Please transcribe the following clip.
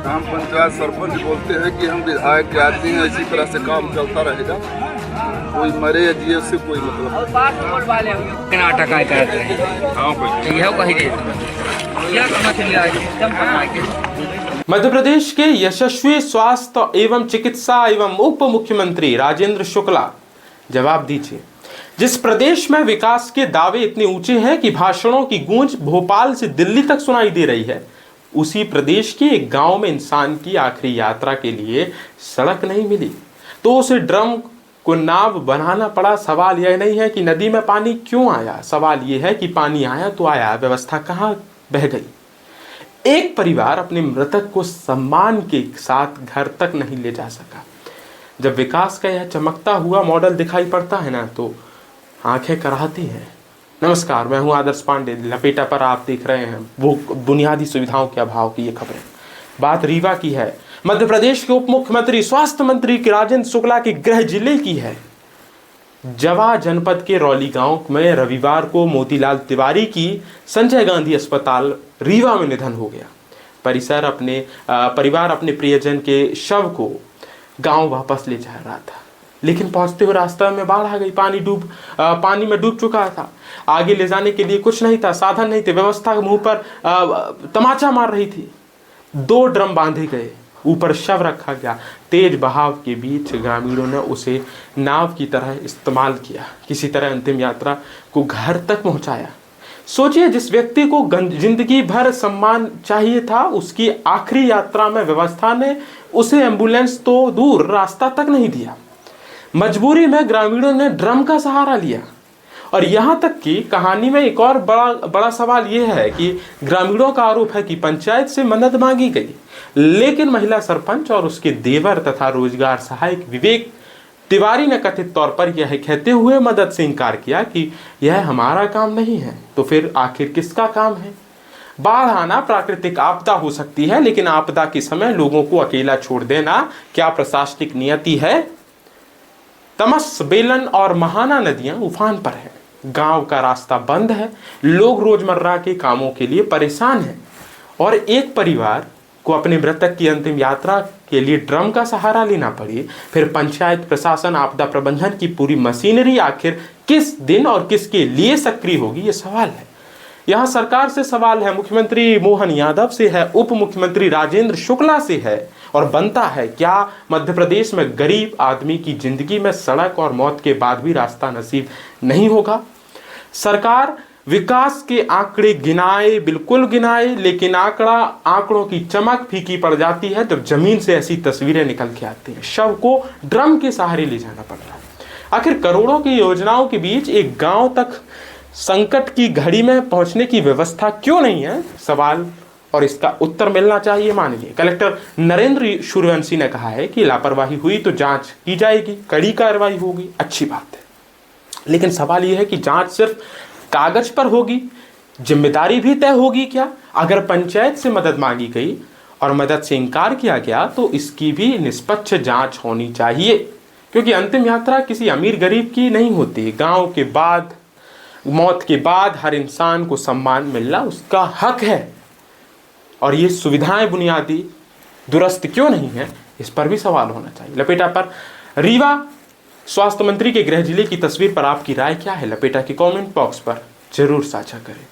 हम पंचायत सरपंच बोलते हैं कि हम विधायक के आदमी हैं, इसी तरह से काम चलता रहेगा। कोई मरे या जिए उससे कोई मतलब। नाटक आए करते हैं यह कही दे मध्य प्रदेश के यशस्वी स्वास्थ्य एवं चिकित्सा एवं उप मुख्यमंत्री राजेंद्र शुक्ला, जवाब दीजिए। जिस प्रदेश में विकास के दावे इतने ऊंचे हैं कि भाषणों की गूंज भोपाल से दिल्ली तक सुनाई दे रही है, उसी प्रदेश के एक गांव में इंसान की आखिरी यात्रा के लिए सड़क नहीं मिली तो उसे ड्रम को नाव बनाना पड़ा। सवाल यह नहीं है कि नदी में पानी क्यों आया, सवाल यह है कि पानी आया तो आया, व्यवस्था कहां बह गई। एक परिवार अपने मृतक को सम्मान के साथ घर तक नहीं ले जा सका। जब विकास का यह चमकता हुआ मॉडल दिखाई पड़ता है ना, तो आंखें कराहती हैं। नमस्कार, मैं हूं आदर्श पांडे। लपेटा पर आप देख रहे हैं वो बुनियादी सुविधाओं के अभाव की ये खबरें। बात रीवा की है। मध्य प्रदेश के उप मुख्यमंत्री स्वास्थ्य मंत्री राजेंद्र शुक्ला के गृह जिले की है। जवा जनपद के रौली गांव में रविवार को मोतीलाल तिवारी की संजय गांधी अस्पताल रीवा में निधन हो गया। परिवार अपने प्रियजन के शव को गांव वापस ले जा रहा था, लेकिन पहुंचते हुए रास्ते में बाढ़ आ गई। पानी में डूब चुका था। आगे ले जाने के लिए कुछ नहीं था, साधन नहीं थे। व्यवस्था मुंह पर तमाचा मार रही थी। 2 ड्रम बांधे गए, ऊपर शव रखा गया। तेज बहाव के बीच ग्रामीणों ने उसे नाव की तरह इस्तेमाल किया, किसी तरह अंतिम यात्रा को घर तक पहुंचाया। सोचिए, जिस व्यक्ति को जिंदगी भर सम्मान चाहिए था, उसकी आखिरी यात्रा में व्यवस्था ने उसे एम्बुलेंस तो दूर रास्ता तक नहीं दिया। मजबूरी में ग्रामीणों ने ड्रम का सहारा लिया। और यहां तक कि कहानी में एक और बड़ा सवाल यह है कि ग्रामीणों का आरोप है कि पंचायत से मदद मांगी गई, लेकिन महिला सरपंच और उसके देवर तथा रोजगार सहायक विवेक तिवारी ने कथित तौर पर यह कहते हुए मदद से इनकार किया कि यह हमारा काम नहीं है। तो फिर आखिर किसका काम है? बाढ़ आना प्राकृतिक आपदा हो सकती है, लेकिन आपदा के समय लोगों को अकेला छोड़ देना क्या प्रशासनिक नियति है? तमस, बेलन और महाना नदियां उफान पर है। गांव का रास्ता बंद है। लोग रोजमर्रा के कामों के लिए परेशान हैं और एक परिवार को अपने मृतक की अंतिम यात्रा के लिए ड्रम का सहारा लेना पड़े। फिर पंचायत प्रशासन, आपदा प्रबंधन की पूरी मशीनरी आखिर किस दिन और किसके लिए सक्रिय होगी, ये सवाल है। यहाँ सरकार से सवाल है, मुख्यमंत्री मोहन यादव से है, उप मुख्यमंत्री राजेंद्र शुक्ला से है। और बनता है क्या मध्य प्रदेश में गरीब आदमी की जिंदगी में सड़क और मौत के बाद भी रास्ता नसीब नहीं होगा? सरकार विकास के आंकड़े गिनाए, बिल्कुल गिनाए, लेकिन आंकड़ों की चमक फीकी पड़ जाती है जब जमीन से ऐसी तस्वीरें निकल के आती हैं। शव को ड्रम के सहारे ले जाना पड़ रहा है। आखिर करोड़ों की योजनाओं के बीच एक गांव तक संकट की घड़ी में पहुंचने की व्यवस्था क्यों नहीं है? सवाल और इसका उत्तर मिलना चाहिए। मानिए, कलेक्टर नरेंद्र सूर्यवंशी ने कहा है कि लापरवाही हुई तो जांच की जाएगी, कड़ी कार्रवाई होगी, अच्छी बात है। लेकिन सवाल यह है कि जांच सिर्फ कागज पर होगी, जिम्मेदारी भी तय होगी क्या? अगर पंचायत से मदद मांगी गई और मदद से इनकार किया गया तो इसकी भी निष्पक्ष जांच होनी चाहिए, क्योंकि अंतिम यात्रा किसी अमीर गरीब की नहीं होती। गांव के बाद, मौत के बाद हर इंसान को सम्मान मिलना उसका हक है। और ये सुविधाएं बुनियादी दुरुस्त क्यों नहीं है, इस पर भी सवाल होना चाहिए। लपेटा पर रीवा स्वास्थ्य मंत्री के गृह जिले की तस्वीर पर आपकी राय क्या है? लपेटा के कमेंट बॉक्स पर जरूर साझा करें।